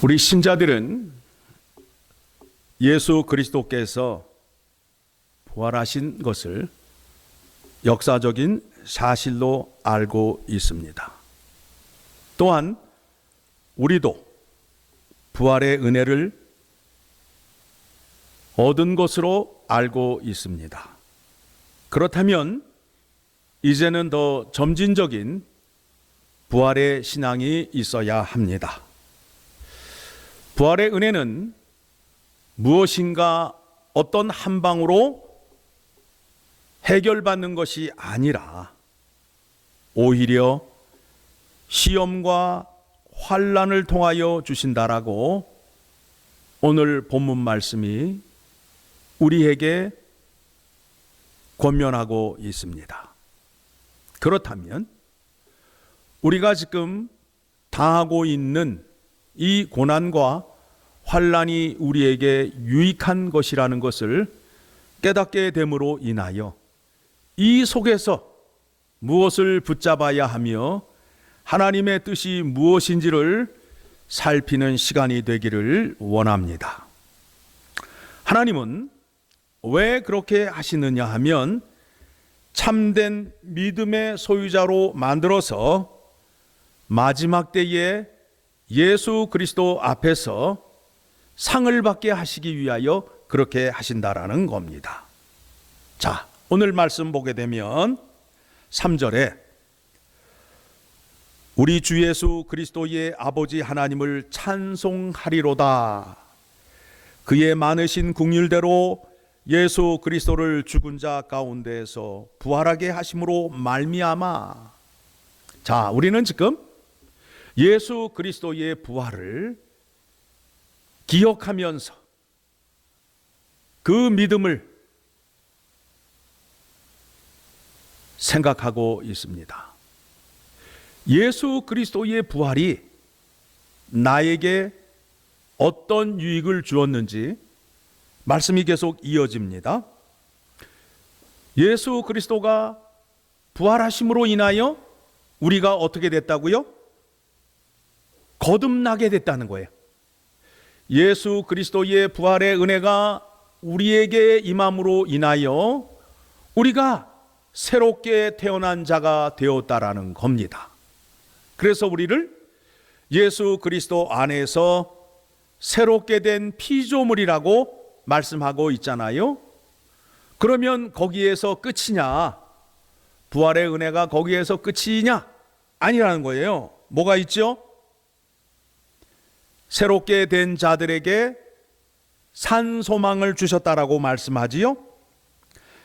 우리 신자들은 예수 그리스도께서 부활하신 것을 역사적인 사실로 알고 있습니다. 또한 우리도 부활의 은혜를 얻은 것으로 알고 있습니다. 그렇다면 이제는 더 점진적인 부활의 신앙이 있어야 합니다. 부활의 은혜는 무엇인가 어떤 한 방으로 해결받는 것이 아니라 오히려 시험과 환난을 통하여 주신다라고 오늘 본문 말씀이 우리에게 권면하고 있습니다. 그렇다면 우리가 지금 당하고 있는 이 고난과 환난이 우리에게 유익한 것이라는 것을 깨닫게 됨으로 인하여 이 속에서 무엇을 붙잡아야 하며 하나님의 뜻이 무엇인지를 살피는 시간이 되기를 원합니다. 하나님은 왜 그렇게 하시느냐 하면 참된 믿음의 소유자로 만들어서 마지막 때에 예수 그리스도 앞에서 상을 받게 하시기 위하여 그렇게 하신다라는 겁니다. 자, 오늘 말씀 보게 되면 3절에 우리 주 예수 그리스도의 아버지 하나님을 찬송하리로다. 그의 많으신 긍휼대로 예수 그리스도를 죽은 자 가운데에서 부활하게 하심으로 말미암아. 자, 우리는 지금 예수 그리스도의 부활을 기억하면서 그 믿음을 생각하고 있습니다. 예수 그리스도의 부활이 나에게 어떤 유익을 주었는지 말씀이 계속 이어집니다. 예수 그리스도가 부활하심으로 인하여 우리가 어떻게 됐다고요? 거듭나게 됐다는 거예요. 예수 그리스도의 부활의 은혜가 우리에게 임함으로 인하여 우리가 새롭게 태어난 자가 되었다라는 겁니다. 그래서 우리를 예수 그리스도 안에서 새롭게 된 피조물이라고 말씀하고 있잖아요. 그러면 거기에서 끝이냐? 부활의 은혜가 거기에서 끝이냐? 아니라는 거예요. 뭐가 있죠? 새롭게 된 자들에게 산 소망을 주셨다라고 말씀하지요.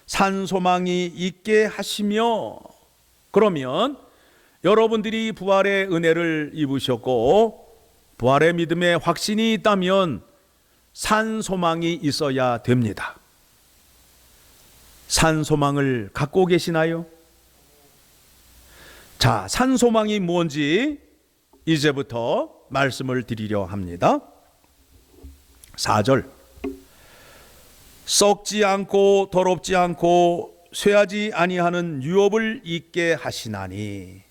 산 소망이 있게 하시며, 그러면 여러분들이 부활의 은혜를 입으셨고 부활의 믿음에 확신이 있다면 산 소망이 있어야 됩니다. 산 소망을 갖고 계시나요? 자, 산 소망이 뭔지 이제부터 말씀을 드리려 합니다. 4절 썩지 않고 더럽지 않고 쇠하지 아니하는 유업을 잊게 하시나니.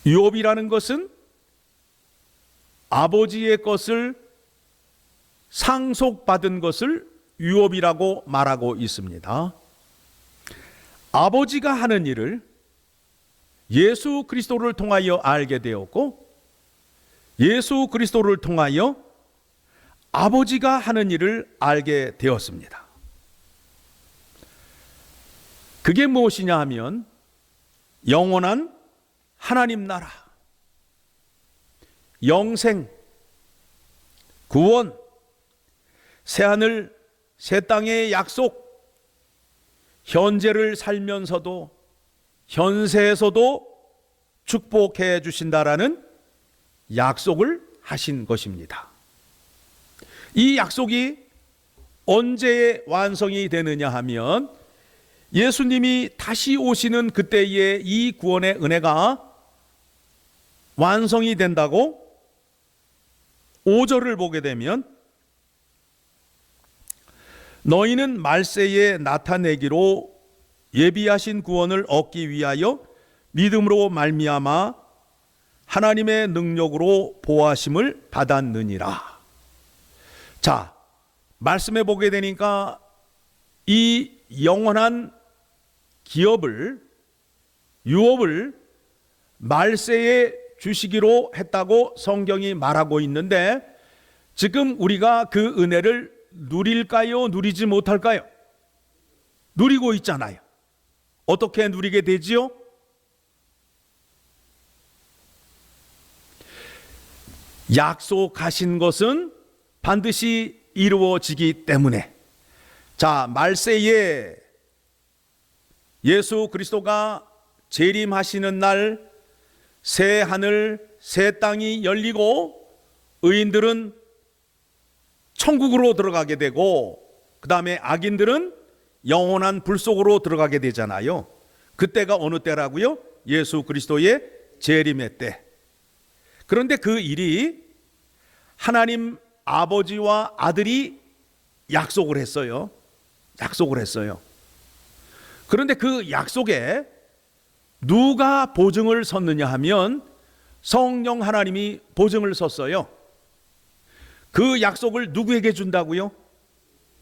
유업이라는 것은 아버지의 것을 상속받은 것을 유업이라고 말하고 있습니다. 아버지가 하는 일을 예수 그리스도를 통하여 알게 되었고 예수 그리스도를 통하여 아버지가 하는 일을 알게 되었습니다. 그게 무엇이냐 하면 영원한 하나님 나라, 영생, 구원, 새하늘 새 땅의 약속, 현재를 살면서도 현세에서도 축복해 주신다라는 약속을 하신 것입니다. 이 약속이 언제 완성이 되느냐 하면 예수님이 다시 오시는 그때에 이 구원의 은혜가 완성이 된다고 5절을 보게 되면 너희는 말세에 나타내기로 예비하신 구원을 얻기 위하여 믿음으로 말미암아 하나님의 능력으로 보호하심을 받았느니라. 자, 말씀해 보게 되니까 이 영원한 기업을, 유업을 말세에 주시기로 했다고 성경이 말하고 있는데, 지금 우리가 그 은혜를 누릴까요? 누리지 못할까요? 누리고 있잖아요. 어떻게 누리게 되지요? 약속하신 것은 반드시 이루어지기 때문에. 자, 말세에 예수 그리스도가 재림하시는 날 새 하늘 새 땅이 열리고 의인들은 천국으로 들어가게 되고, 그 다음에 악인들은 영원한 불 속으로 들어가게 되잖아요. 그때가 어느 때라고요? 예수 그리스도의 재림의 때. 그런데 그 일이 하나님 아버지와 아들이 약속을 했어요. 약속을 했어요. 그런데 그 약속에 누가 보증을 섰느냐 하면 성령 하나님이 보증을 섰어요. 그 약속을 누구에게 준다고요?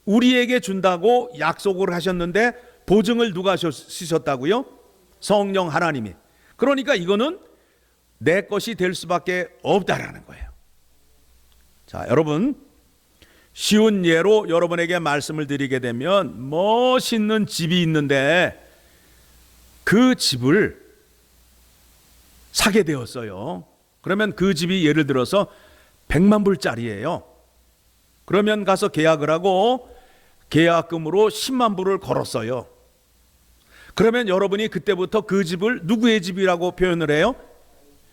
우리에게 준다고 약속을 하셨는데 보증을 누가 쓰셨다고요? 성령 하나님이. 그러니까 이거는 내 것이 될 수밖에 없다라는 거예요. 자, 여러분, 쉬운 예로 여러분에게 말씀을 드리게 되면, 멋있는 집이 있는데 그 집을 사게 되었어요. 그러면 그 집이 예를 들어서 100만 불짜리예요. 그러면 가서 계약을 하고 계약금으로 10만 불을 걸었어요. 그러면 여러분이 그때부터 그 집을 누구의 집이라고 표현을 해요?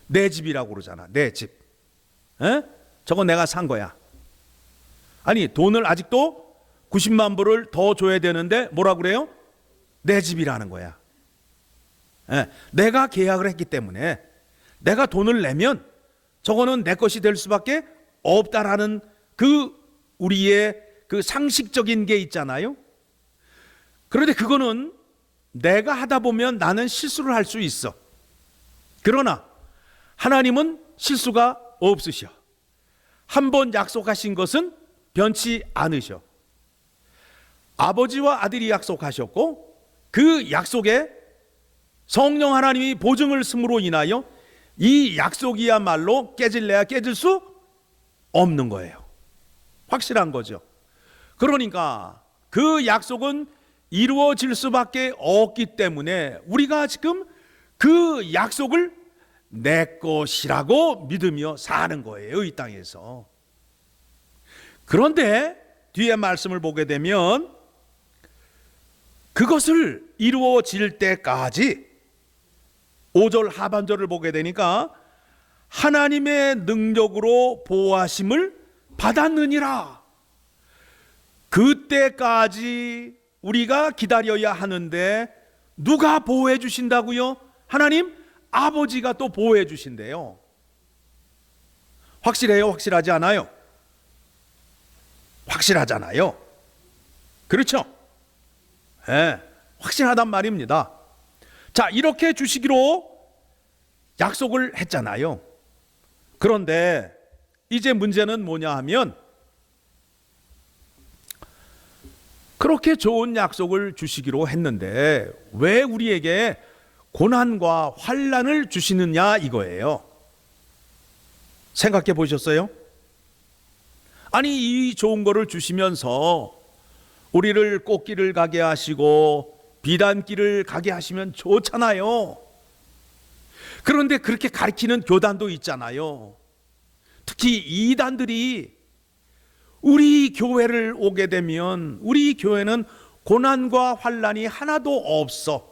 내 집이라고 그러잖아. 내 집. 에? 저거 내가 산 거야. 아니, 돈을 아직도 90만 불을 더 줘야 되는데 뭐라고 그래요? 내 집이라는 거야. 내가 계약을 했기 때문에 내가 돈을 내면 저거는 내 것이 될 수밖에 없다라는 그 우리의 그 상식적인 게 있잖아요. 그런데 그거는 내가 하다 보면 나는 실수를 할 수 있어. 그러나 하나님은 실수가 없으셔. 한번 약속하신 것은 변치 않으셔. 아버지와 아들이 약속하셨고 그 약속에 성령 하나님이 보증을 쓰므로 인하여 이 약속이야말로 깨질래야 깨질 수 없는 거예요. 확실한 거죠. 그러니까 그 약속은 이루어질 수밖에 없기 때문에 우리가 지금 그 약속을 내 것이라고 믿으며 사는 거예요, 이 땅에서. 그런데 뒤에 말씀을 보게 되면 그것을 이루어질 때까지 5절 하반절을 보게 되니까 하나님의 능력으로 보호하심을 받았느니라. 그때까지 우리가 기다려야 하는데 누가 보호해 주신다고요? 하나님 아버지가 또 보호해 주신대요. 확실해요? 확실하지 않아요? 확실하잖아요. 그렇죠? 네, 확실하단 말입니다. 자, 이렇게 주시기로 약속을 했잖아요. 그런데 이제 문제는 뭐냐 하면, 그렇게 좋은 약속을 주시기로 했는데 왜 우리에게 고난과 환난을 주시느냐 이거예요. 생각해 보셨어요? 아니, 이 좋은 거를 주시면서 우리를 꽃길을 가게 하시고 비단길을 가게 하시면 좋잖아요. 그런데 그렇게 가르치는 교단도 있잖아요. 특히 이단들이 우리 교회를 오게 되면 우리 교회는 고난과 환난이 하나도 없어.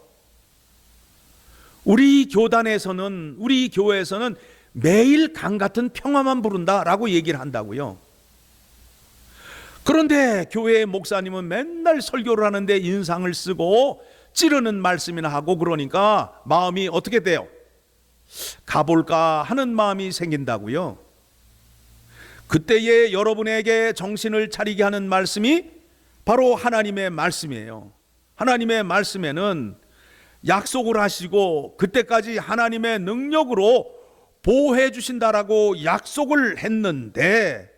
우리 교단에서는, 우리 교회에서는 매일 강 같은 평화만 부른다라고 얘기를 한다고요. 그런데 교회의 목사님은 맨날 설교를 하는데 인상을 쓰고 찌르는 말씀이나 하고 그러니까 마음이 어떻게 돼요? 가볼까 하는 마음이 생긴다고요. 그때에 여러분에게 정신을 차리게 하는 말씀이 바로 하나님의 말씀이에요. 하나님의 말씀에는 약속을 하시고 그때까지 하나님의 능력으로 보호해 주신다라고 약속을 했는데,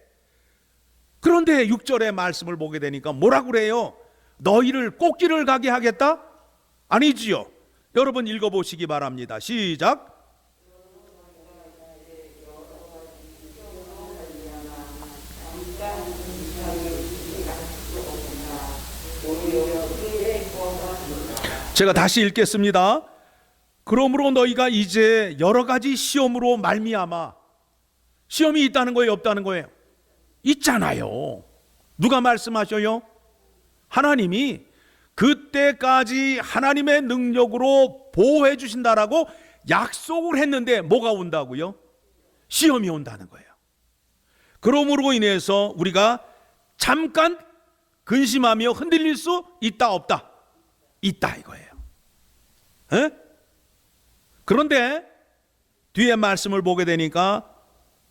그런데 6절의 말씀을 보게 되니까 뭐라고 그래요? 너희를 꽃길을 가게 하겠다? 아니지요. 여러분 읽어보시기 바랍니다. 시작. 제가 다시 읽겠습니다. 그러므로 너희가 이제 여러 가지 시험으로 말미암아, 시험이 있다는 거예요, 없다는 거예요? 있잖아요. 누가 말씀하셔요? 하나님이 그때까지 하나님의 능력으로 보호해 주신다라고 약속을 했는데 뭐가 온다고요? 시험이 온다는 거예요. 그러므로 인해서 우리가 잠깐 근심하며 흔들릴 수 있다, 없다? 있다 이거예요. 에? 그런데 뒤에 말씀을 보게 되니까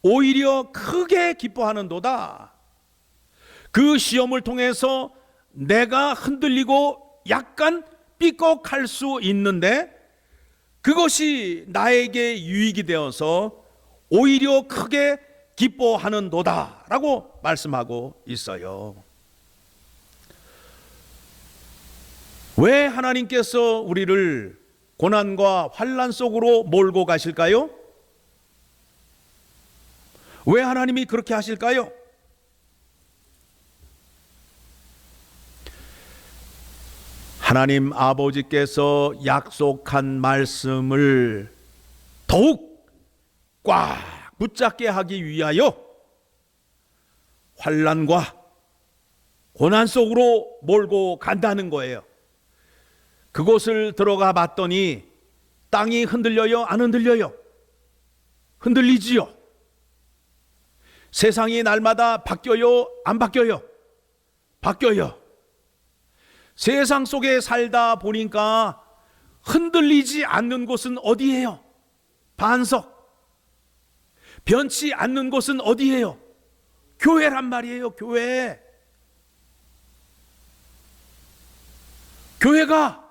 오히려 크게 기뻐하는도다. 그 시험을 통해서 내가 흔들리고 약간 삐걱할 수 있는데 그것이 나에게 유익이 되어서 오히려 크게 기뻐하는도다 라고 말씀하고 있어요. 왜 하나님께서 우리를 고난과 환난 속으로 몰고 가실까요? 왜 하나님이 그렇게 하실까요? 하나님 아버지께서 약속한 말씀을 더욱 꽉 붙잡게 하기 위하여 환난과 고난 속으로 몰고 간다는 거예요. 그곳을 들어가 봤더니 땅이 흔들려요? 안 흔들려요? 흔들리지요. 세상이 날마다 바뀌어요? 안 바뀌어요? 바뀌어요. 세상 속에 살다 보니까 흔들리지 않는 곳은 어디예요? 반석. 변치 않는 곳은 어디예요? 교회란 말이에요. 교회. 교회가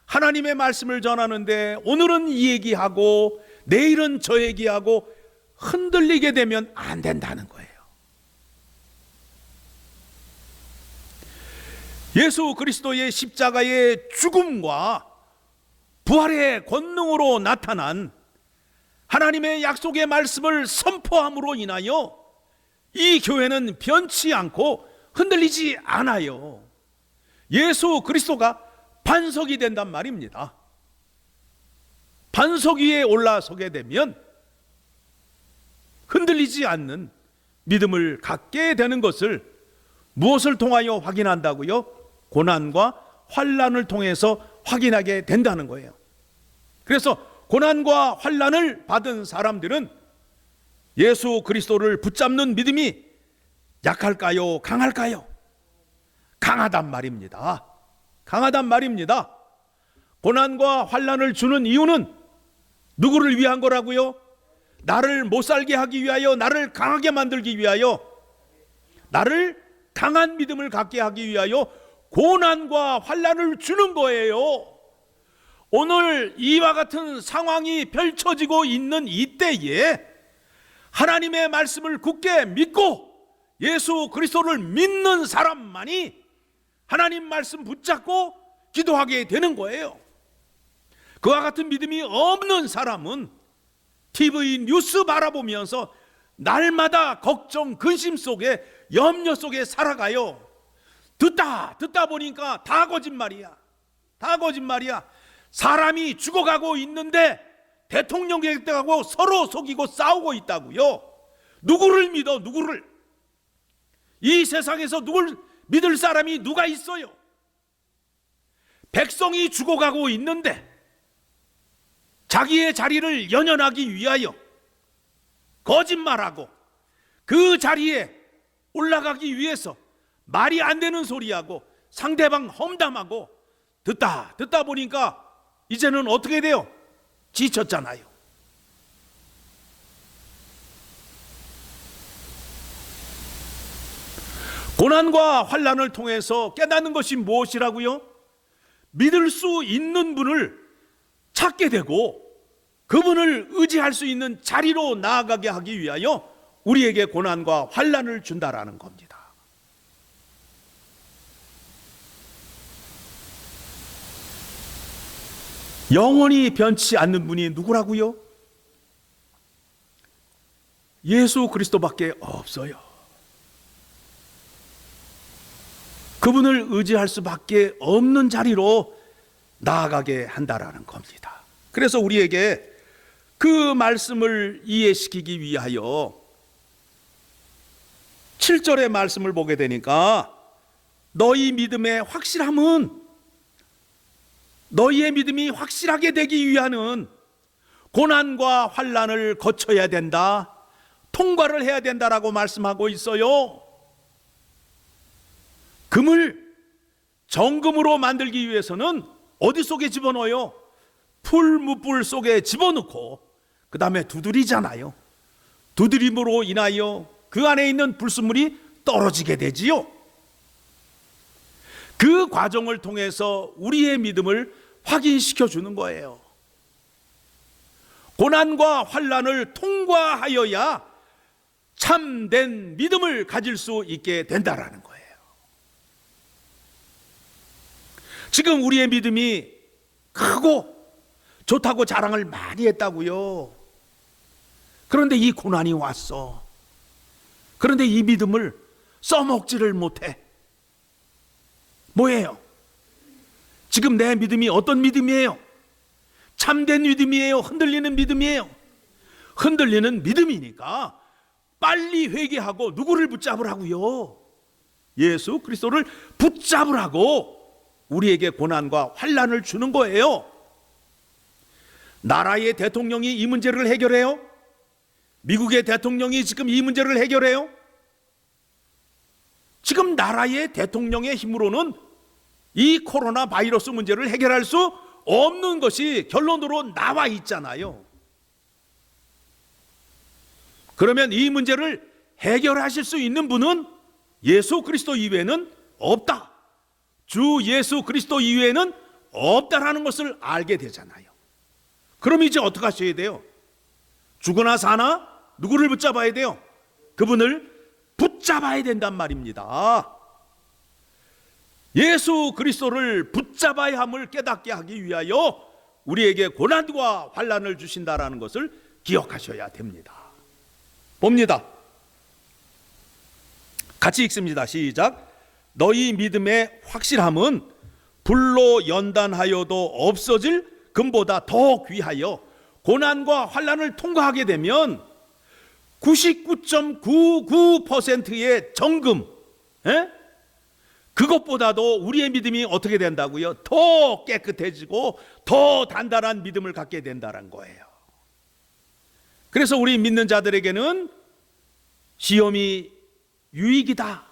하나님의 말씀을 전하는데 오늘은 이 얘기하고 내일은 저 얘기하고 흔들리게 되면 안 된다는 거예요. 예수 그리스도의 십자가의 죽음과 부활의 권능으로 나타난 하나님의 약속의 말씀을 선포함으로 인하여 이 교회는 변치 않고 흔들리지 않아요. 예수 그리스도가 반석이 된단 말입니다. 반석 위에 올라서게 되면 흔들리지 않는 믿음을 갖게 되는 것을 무엇을 통하여 확인한다고요? 고난과 환난을 통해서 확인하게 된다는 거예요. 그래서 고난과 환난을 받은 사람들은 예수 그리스도를 붙잡는 믿음이 약할까요? 강할까요? 강하단 말입니다. 강하단 말입니다. 고난과 환난을 주는 이유는 누구를 위한 거라고요? 나를 못 살게 하기 위하여, 나를 강하게 만들기 위하여, 나를 강한 믿음을 갖게 하기 위하여 고난과 환난을 주는 거예요. 오늘 이와 같은 상황이 펼쳐지고 있는 이때에 하나님의 말씀을 굳게 믿고 예수 그리스도를 믿는 사람만이 하나님 말씀 붙잡고 기도하게 되는 거예요. 그와 같은 믿음이 없는 사람은 TV 뉴스 바라보면서 날마다 걱정, 근심 속에, 염려 속에 살아가요. 듣다 보니까 다 거짓말이야. 다 거짓말이야. 사람이 죽어가고 있는데 대통령 계획하고 서로 속이고 싸우고 있다고요. 누구를 믿어? 누구를? 이 세상에서 누굴 믿을 사람이 누가 있어요? 백성이 죽어가고 있는데 자기의 자리를 연연하기 위하여 거짓말하고 그 자리에 올라가기 위해서 말이 안 되는 소리하고 상대방 험담하고 듣다 보니까 이제는 어떻게 돼요? 지쳤잖아요. 고난과 환난을 통해서 깨닫는 것이 무엇이라고요? 믿을 수 있는 분을 찾게 되고 그분을 의지할 수 있는 자리로 나아가게 하기 위하여 우리에게 고난과 환난을 준다라는 겁니다. 영원히 변치 않는 분이 누구라고요? 예수 그리스도밖에 없어요. 그분을 의지할 수밖에 없는 자리로 나아가게 한다라는 겁니다. 그래서 우리에게 그 말씀을 이해시키기 위하여 7절의 말씀을 보게 되니까 너희 믿음의 확실함은, 너희의 믿음이 확실하게 되기 위하는 고난과 환난을 거쳐야 된다, 통과를 해야 된다라고 말씀하고 있어요. 금을 정금으로 만들기 위해서는 어디 속에 집어넣어요? 풀무불 속에 집어넣고 그 다음에 두드리잖아요. 두드림으로 인하여 그 안에 있는 불순물이 떨어지게 되지요. 그 과정을 통해서 우리의 믿음을 확인시켜 주는 거예요. 고난과 환난을 통과하여야 참된 믿음을 가질 수 있게 된다라는 거예요. 지금 우리의 믿음이 크고 좋다고 자랑을 많이 했다고요. 그런데 이 고난이 왔어. 그런데 이 믿음을 써먹지를 못해. 뭐예요? 지금 내 믿음이 어떤 믿음이에요? 참된 믿음이에요? 흔들리는 믿음이에요? 흔들리는 믿음이니까 빨리 회개하고 누구를 붙잡으라고요? 예수 그리스도를 붙잡으라고 우리에게 고난과 환난을 주는 거예요. 나라의 대통령이 이 문제를 해결해요? 미국의 대통령이 지금 이 문제를 해결해요? 지금 나라의 대통령의 힘으로는 이 코로나 바이러스 문제를 해결할 수 없는 것이 결론으로 나와 있잖아요. 그러면 이 문제를 해결하실 수 있는 분은 예수 그리스도 이외에는 없다. 주 예수 그리스도 이외에는 없다라는 것을 알게 되잖아요. 그럼 이제 어떻게 하셔야 돼요? 죽으나 사나 누구를 붙잡아야 돼요? 그분을 붙잡아야 된단 말입니다. 예수 그리스도를 붙잡아야 함을 깨닫게 하기 위하여 우리에게 고난과 환난을 주신다라는 것을 기억하셔야 됩니다. 봅니다. 같이 읽습니다. 시작. 너희 믿음의 확실함은 불로 연단하여도 없어질 금보다 더 귀하여 고난과 환난을 통과하게 되면 99.99%의 정금, 그것보다도 우리의 믿음이 어떻게 된다고요? 더 깨끗해지고 더 단단한 믿음을 갖게 된다는 거예요. 그래서 우리 믿는 자들에게는 시험이 유익이다.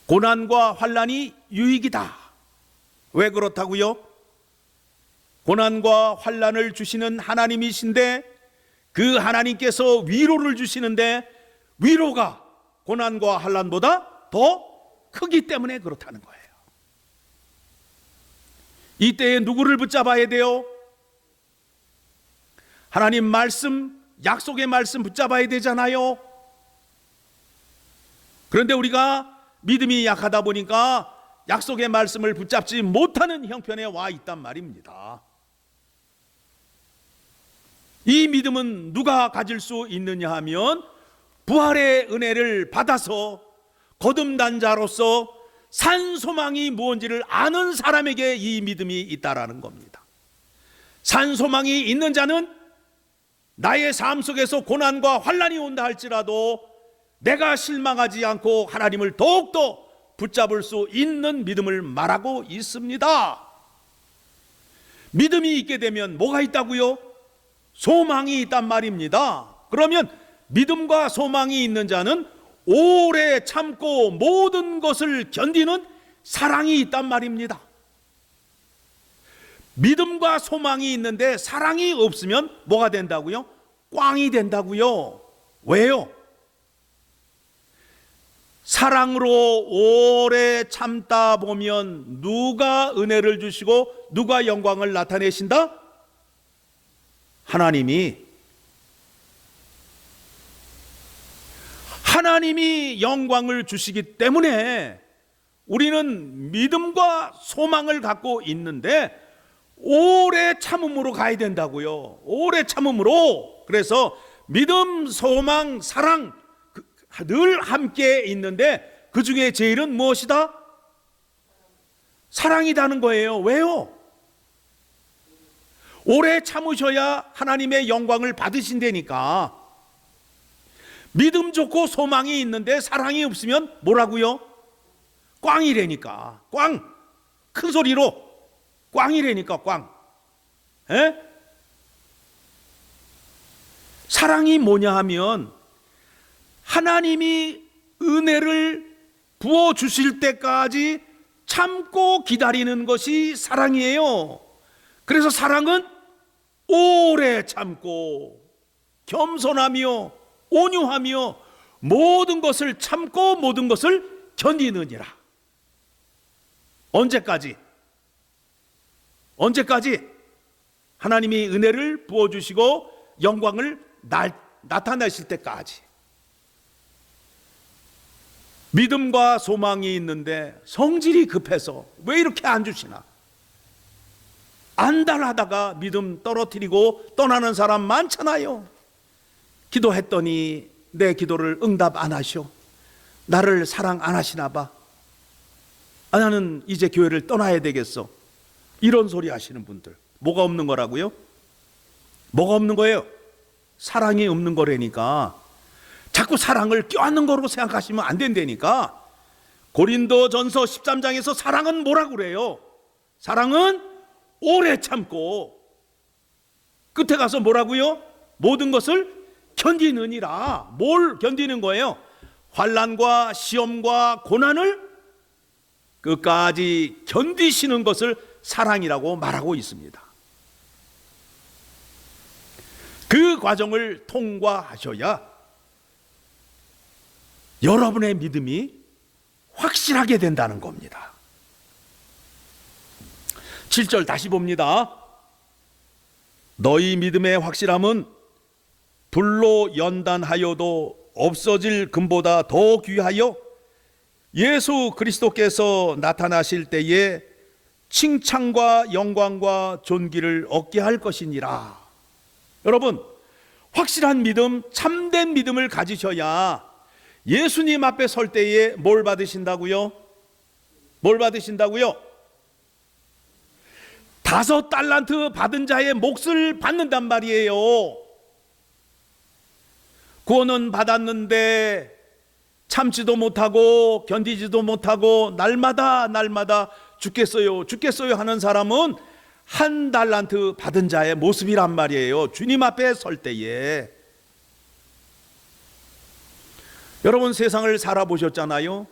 고난과 환난이 유익이다. 왜 그렇다고요? 고난과 환난을 주시는 하나님이신데 그 하나님께서 위로를 주시는데 위로가 고난과 환난보다 더 크기 때문에 그렇다는 거예요. 이때에 누구를 붙잡아야 돼요? 하나님 말씀, 약속의 말씀 붙잡아야 되잖아요. 그런데 우리가 믿음이 약하다 보니까 약속의 말씀을 붙잡지 못하는 형편에 와 있단 말입니다. 이 믿음은 누가 가질 수 있느냐 하면 부활의 은혜를 받아서 거듭난 자로서 산 소망이 무엇인지를 아는 사람에게 이 믿음이 있다라는 겁니다. 산 소망이 있는 자는 나의 삶 속에서 고난과 환난이 온다 할지라도 내가 실망하지 않고 하나님을 더욱더 붙잡을 수 있는 믿음을 말하고 있습니다. 믿음이 있게 되면 뭐가 있다고요? 소망이 있단 말입니다. 그러면 믿음과 소망이 있는 자는 오래 참고 모든 것을 견디는 사랑이 있단 말입니다. 믿음과 소망이 있는데 사랑이 없으면 뭐가 된다고요? 꽝이 된다고요. 왜요? 사랑으로 오래 참다 보면 누가 은혜를 주시고 누가 영광을 나타내신다? 하나님이 영광을 주시기 때문에 우리는 믿음과 소망을 갖고 있는데 오래 참음으로 가야 된다고요. 오래 참음으로. 그래서 믿음, 소망, 사랑 늘 함께 있는데 그 중에 제일은 무엇이다? 사랑이라는 거예요. 왜요? 오래 참으셔야 하나님의 영광을 받으신다니까. 믿음 좋고 소망이 있는데 사랑이 없으면 뭐라고요? 꽝이라니까. 꽝. 큰 소리로 꽝이라니까. 꽝. 에? 사랑이 뭐냐 하면 하나님이 은혜를 부어 주실 때까지 참고 기다리는 것이 사랑이에요. 그래서 사랑은 오래 참고 겸손하며 온유하며 모든 것을 참고 모든 것을 견디느니라. 언제까지? 하나님이 은혜를 부어주시고 영광을 나타내실 때까지. 믿음과 소망이 있는데 성질이 급해서 왜 이렇게 안 주시나? 안달하다가 믿음 떨어뜨리고 떠나는 사람 많잖아요. 기도했더니 내 기도를 응답 안 하셔. 나를 사랑 안 하시나 봐. 나는 이제 교회를 떠나야 되겠어. 이런 소리 하시는 분들. 뭐가 없는 거라고요? 뭐가 없는 거예요? 사랑이 없는 거라니까. 자꾸 사랑을 껴안는 거로 생각하시면 안 된다니까. 고린도전서 13장에서 사랑은 뭐라고 그래요? 사랑은 오래 참고 끝에 가서 뭐라고요? 모든 것을 견디느니라. 뭘 견디는 거예요? 환난과 시험과 고난을 끝까지 견디시는 것을 사랑이라고 말하고 있습니다. 그 과정을 통과하셔야 여러분의 믿음이 확실하게 된다는 겁니다. 7절 다시 봅니다. 너희 믿음의 확실함은 불로 연단하여도 없어질 금보다 더 귀하여 예수 그리스도께서 나타나실 때에 칭찬과 영광과 존귀를 얻게 할 것이니라. 여러분, 확실한 믿음, 참된 믿음을 가지셔야 예수님 앞에 설 때에 뭘 받으신다고요? 뭘 받으신다고요? 5달란트 받은 자의 몫을 받는단 말이에요. 구원은 받았는데 참지도 못하고 견디지도 못하고 날마다 죽겠어요 하는 사람은 1달란트 받은 자의 모습이란 말이에요. 주님 앞에 설 때에. 여러분, 세상을 살아보셨잖아요.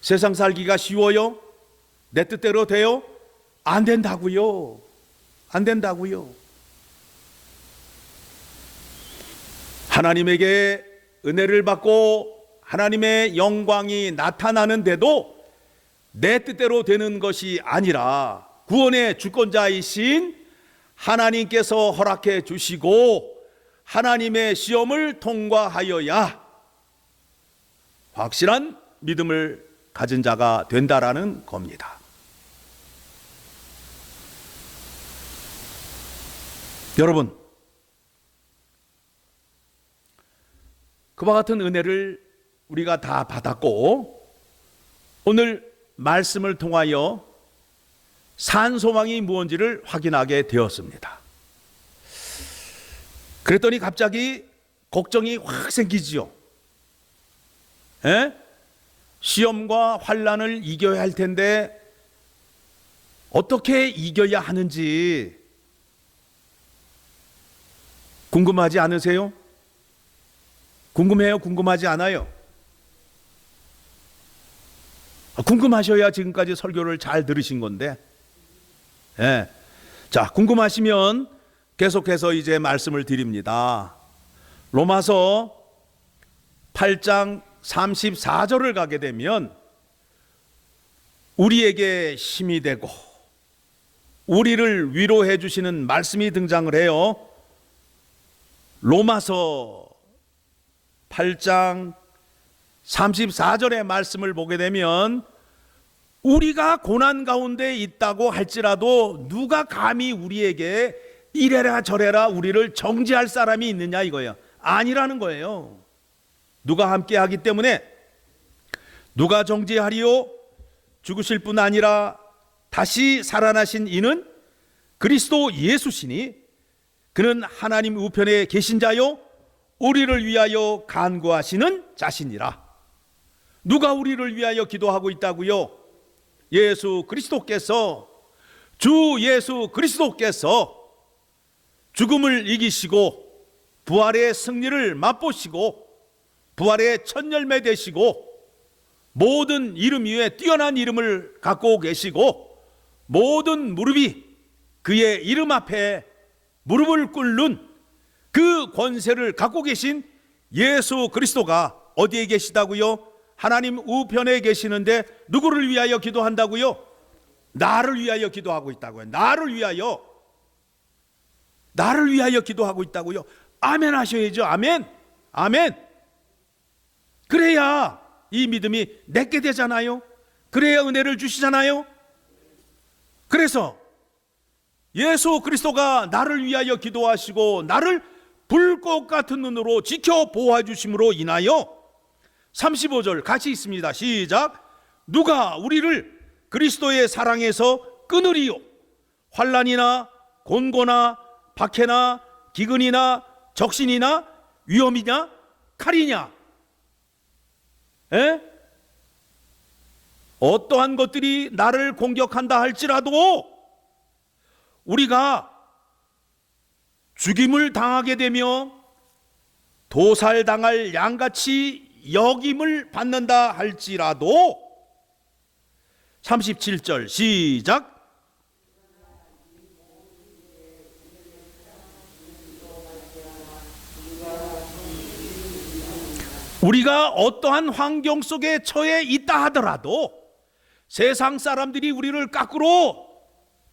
세상 살기가 쉬워요? 내 뜻대로 돼요? 안 된다고요. 안 된다고요. 하나님에게 은혜를 받고 하나님의 영광이 나타나는데도 내 뜻대로 되는 것이 아니라 구원의 주권자이신 하나님께서 허락해 주시고 하나님의 시험을 통과하여야 확실한 믿음을 가진 자가 된다라는 겁니다. 여러분, 그와 같은 은혜를 우리가 다 받았고 오늘 말씀을 통하여 산 소망이 무엇인지를 확인하게 되었습니다. 그랬더니 갑자기 걱정이 확 생기지요. 시험과 환난을 이겨야 할 텐데 어떻게 이겨야 하는지 궁금하지 않으세요? 궁금해요? 궁금하지 않아요? 궁금하셔야 지금까지 설교를 잘 들으신 건데. 자, 궁금하시면 계속해서 이제 말씀을 드립니다. 로마서 8장 34절을 가게 되면 우리에게 힘이 되고 우리를 위로해 주시는 말씀이 등장을 해요. 로마서 8장 34절의 말씀을 보게 되면 우리가 고난 가운데 있다고 할지라도 누가 감히 우리에게 이래라 저래라 우리를 정죄할 사람이 있느냐 이거예요. 아니라는 거예요. 누가 함께 하기 때문에 누가 정죄하리요? 죽으실 뿐 아니라 다시 살아나신 이는 그리스도 예수시니 그는 하나님 우편에 계신 자요 우리를 위하여 간구하시는 자신이라. 누가 우리를 위하여 기도하고 있다고요? 예수 그리스도께서, 주 예수 그리스도께서 죽음을 이기시고 부활의 승리를 맛보시고 부활의 첫 열매 되시고 모든 이름 위에 뛰어난 이름을 갖고 계시고 모든 무릎이 그의 이름 앞에 무릎을 꿇는 그 권세를 갖고 계신 예수 그리스도가 어디에 계시다고요? 하나님 우편에 계시는데 누구를 위하여 기도한다고요? 나를 위하여 기도하고 있다고요. 나를 위하여 기도하고 있다고요. 아멘 하셔야죠. 아멘. 아멘. 그래야 이 믿음이 내게 되잖아요. 그래야 은혜를 주시잖아요. 그래서 예수 그리스도가 나를 위하여 기도하시고 나를 불꽃 같은 눈으로 지켜 보호해 주심으로 인하여 35절 같이 있습니다. 시작. 누가 우리를 그리스도의 사랑에서 끊으리요? 환난이나 곤고나 박해나 기근이나 적신이나 위험이냐 칼이냐? 어떠한 것들이 나를 공격한다 할지라도 우리가 죽임을 당하게 되며 도살당할 양같이 여김을 받는다 할지라도 37절 시작. 우리가 어떠한 환경 속에 처해 있다 하더라도 세상 사람들이 우리를 거꾸로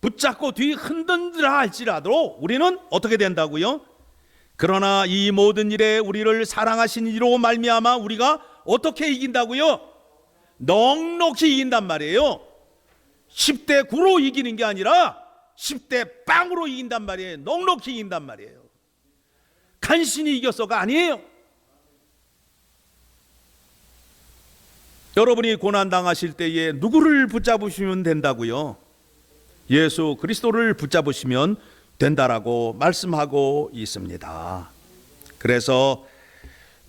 붙잡고 뒤 흔든다 할지라도 우리는 어떻게 된다고요? 그러나 이 모든 일에 우리를 사랑하신 이로 말미암아 우리가 어떻게 이긴다고요? 넉넉히 이긴단 말이에요. 10대 9로 이기는 게 아니라 10대 빵으로 이긴단 말이에요. 넉넉히 이긴단 말이에요. 간신히 이겼어가 아니에요. 여러분이 고난당하실 때에 누구를 붙잡으시면 된다고요? 예수 그리스도를 붙잡으시면 된다라고 말씀하고 있습니다. 그래서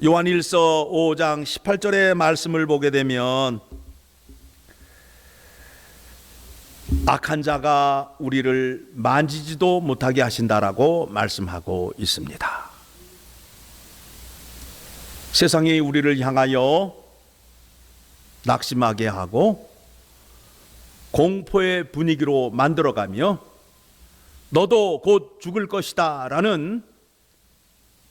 요한일서 5장 18절의 말씀을 보게 되면 악한 자가 우리를 만지지도 못하게 하신다라고 말씀하고 있습니다. 세상이 우리를 향하여 낙심하게 하고 공포의 분위기로 만들어가며 너도 곧 죽을 것이다 라는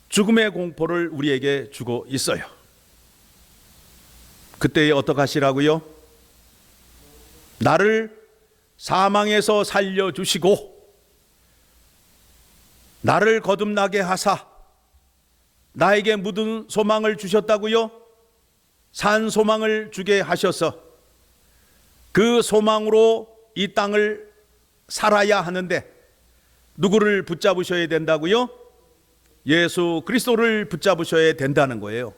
죽음의 공포를 우리에게 주고 있어요. 그때에 어떻게 하시라고요? 나를 사망에서 살려주시고 나를 거듭나게 하사 나에게 묻은 소망을 주셨다고요? 산 소망을 주게 하셔서 그 소망으로 이 땅을 살아야 하는데 누구를 붙잡으셔야 된다고요? 예수 그리스도를 붙잡으셔야 된다는 거예요.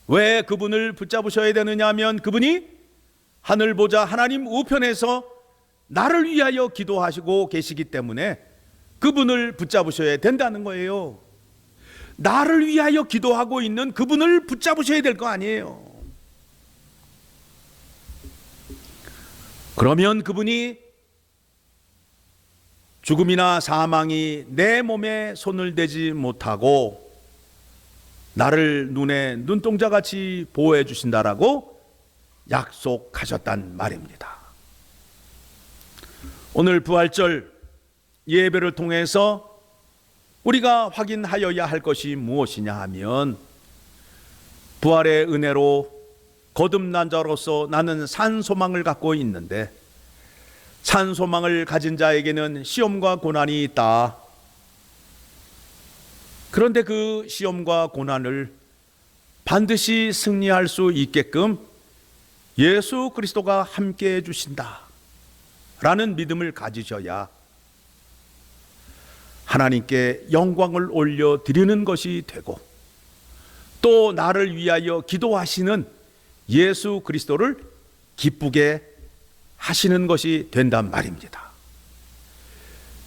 왜 그분을 붙잡으셔야 되느냐 하면 그분이 하늘 보좌 하나님 우편에서 나를 위하여 기도하시고 계시기 때문에 그분을 붙잡으셔야 된다는 거예요. 나를 위하여 기도하고 있는 그분을 붙잡으셔야 될 거 아니에요. 그러면 그분이 죽음이나 사망이 내 몸에 손을 대지 못하고 나를 눈에 눈동자같이 보호해 주신다라고 약속하셨단 말입니다. 오늘 부활절 예배를 통해서 우리가 확인하여야 할 것이 무엇이냐 하면 부활의 은혜로 거듭난 자로서 나는 산 소망을 갖고 있는데 산 소망을 가진 자에게는 시험과 고난이 있다. 그런데 그 시험과 고난을 반드시 승리할 수 있게끔 예수 그리스도가 함께 해주신다 라는 믿음을 가지셔야 하나님께 영광을 올려드리는 것이 되고, 또 나를 위하여 기도하시는 예수 그리스도를 기쁘게 하시는 것이 된단 말입니다.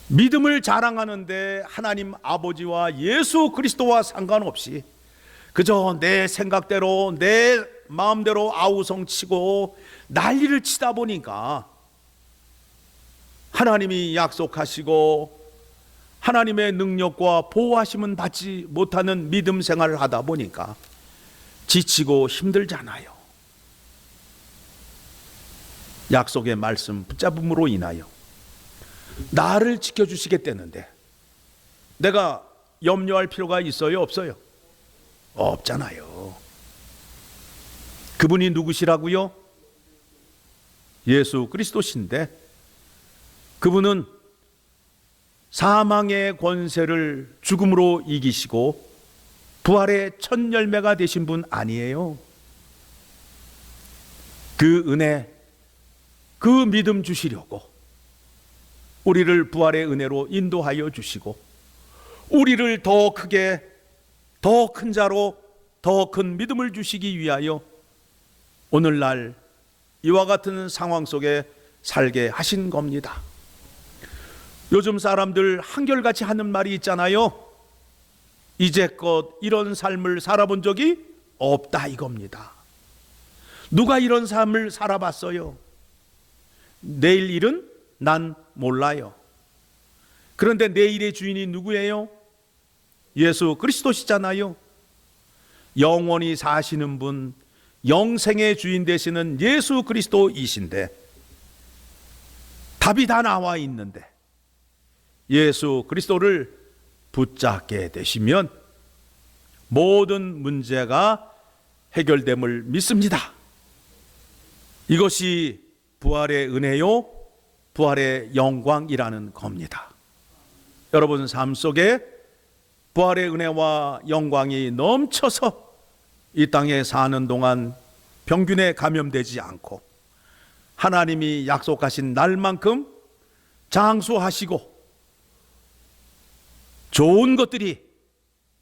믿음을 자랑하는데 하나님 아버지와 예수 그리스도와 상관없이 그저 내 생각대로 내 마음대로 아우성치고 난리를 치다 보니까 하나님이 약속하시고 하나님의 능력과 보호하심은 받지 못하는 믿음 생활을 하다 보니까 지치고 힘들잖아요. 약속의 말씀 붙잡음으로 인하여 나를 지켜주시겠다는데 내가 염려할 필요가 있어요, 없어요? 없잖아요. 그분이 누구시라고요? 예수 그리스도신데, 그분은 사망의 권세를 죽음으로 이기시고 부활의 첫 열매가 되신 분 아니에요. 그 은혜, 그 믿음 주시려고 우리를 부활의 은혜로 인도하여 주시고, 우리를 더 크게, 더 큰 자로, 더 큰 믿음을 주시기 위하여 오늘날 이와 같은 상황 속에 살게 하신 겁니다. 요즘 사람들 한결같이 하는 말이 있잖아요. 이제껏 이런 삶을 살아본 적이 없다 이겁니다. 누가 이런 삶을 살아봤어요? 내일 일은 난 몰라요. 그런데 내일의 주인이 누구예요? 예수 그리스도시잖아요. 영원히 사시는 분, 영생의 주인 되시는 예수 그리스도이신데, 답이 다 나와 있는데 예수 그리스도를 붙잡게 되시면 모든 문제가 해결됨을 믿습니다. 이것이 부활의 은혜요, 부활의 영광이라는 겁니다. 여러분 삶 속에 부활의 은혜와 영광이 넘쳐서 이 땅에 사는 동안 병균에 감염되지 않고 하나님이 약속하신 날만큼 장수하시고 좋은 것들이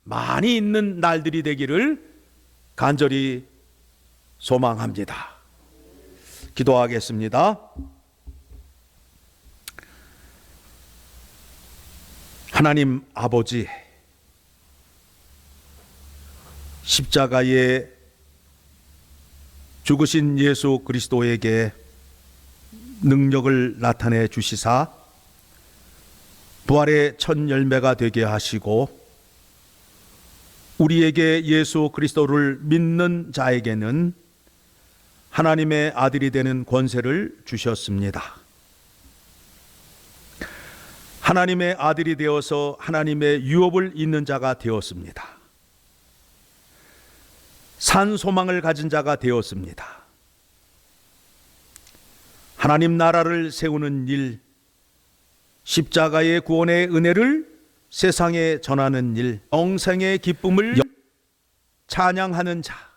많이 있는 날들이 되기를 간절히 소망합니다. 기도하겠습니다. 하나님 아버지, 십자가에 죽으신 예수 그리스도에게 능력을 나타내 주시사 부활의 첫 열매가 되게 하시고, 우리에게 예수 그리스도를 믿는 자에게는 하나님의 아들이 되는 권세를 주셨습니다. 하나님의 아들이 되어서 하나님의 유업을 잇는 자가 되었습니다. 산 소망을 가진 자가 되었습니다. 하나님 나라를 세우는 일, 십자가의 구원의 은혜를 세상에 전하는 일, 영생의 기쁨을 찬양하는 자,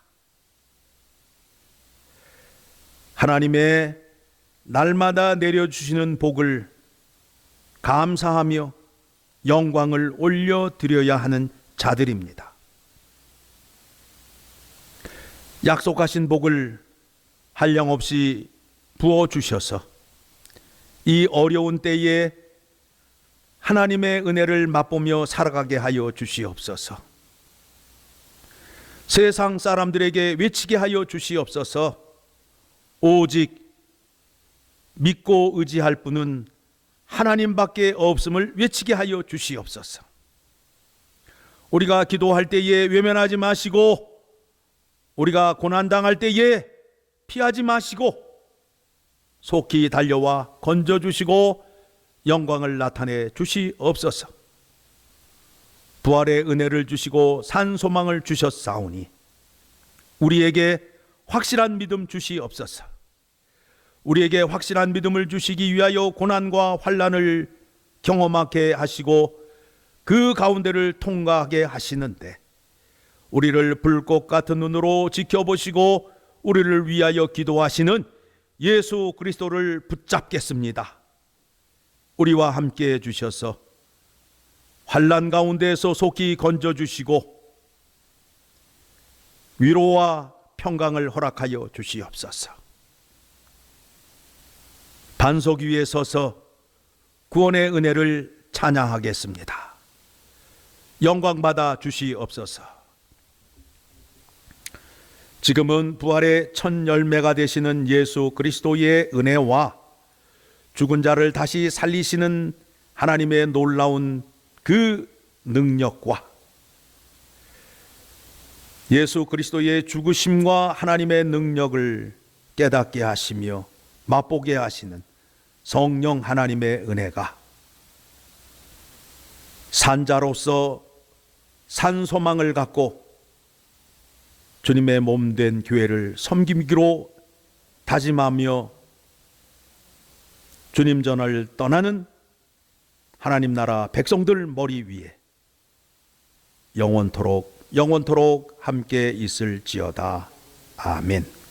하나님의 날마다 내려주시는 복을 감사하며 영광을 올려드려야 하는 자들입니다. 약속하신 복을 한량없이 부어주셔서 이 어려운 때에 하나님의 은혜를 맛보며 살아가게 하여 주시옵소서. 세상 사람들에게 외치게 하여 주시옵소서. 오직 믿고 의지할 분은 하나님밖에 없음을 외치게 하여 주시옵소서. 우리가 기도할 때에 외면하지 마시고, 우리가 고난당할 때에 피하지 마시고, 속히 달려와 건져주시고 영광을 나타내 주시옵소서. 부활의 은혜를 주시고 산 소망을 주셨사오니 우리에게 확실한 믿음 주시옵소서. 우리에게 확실한 믿음을 주시기 위하여 고난과 환난을 경험하게 하시고 그 가운데를 통과하게 하시는데 우리를 불꽃 같은 눈으로 지켜보시고 우리를 위하여 기도하시는 예수 그리스도를 붙잡겠습니다. 우리와 함께 해주셔서 환난 가운데에서 속히 건져주시고 위로와 평강을 허락하여 주시옵소서. 반석 위에 서서 구원의 은혜를 찬양하겠습니다. 영광받아 주시옵소서. 지금은 부활의 첫 열매가 되시는 예수 그리스도의 은혜와 죽은 자를 다시 살리시는 하나님의 놀라운 그 능력과 예수 그리스도의 죽으심과 하나님의 능력을 깨닫게 하시며 맛보게 하시는 성령 하나님의 은혜가 산자로서 산 소망을 갖고 주님의 몸된 교회를 섬기기로 다짐하며 주님 전을 떠나는 하나님 나라 백성들 머리 위에 영원토록 함께 있을지어다. 아멘.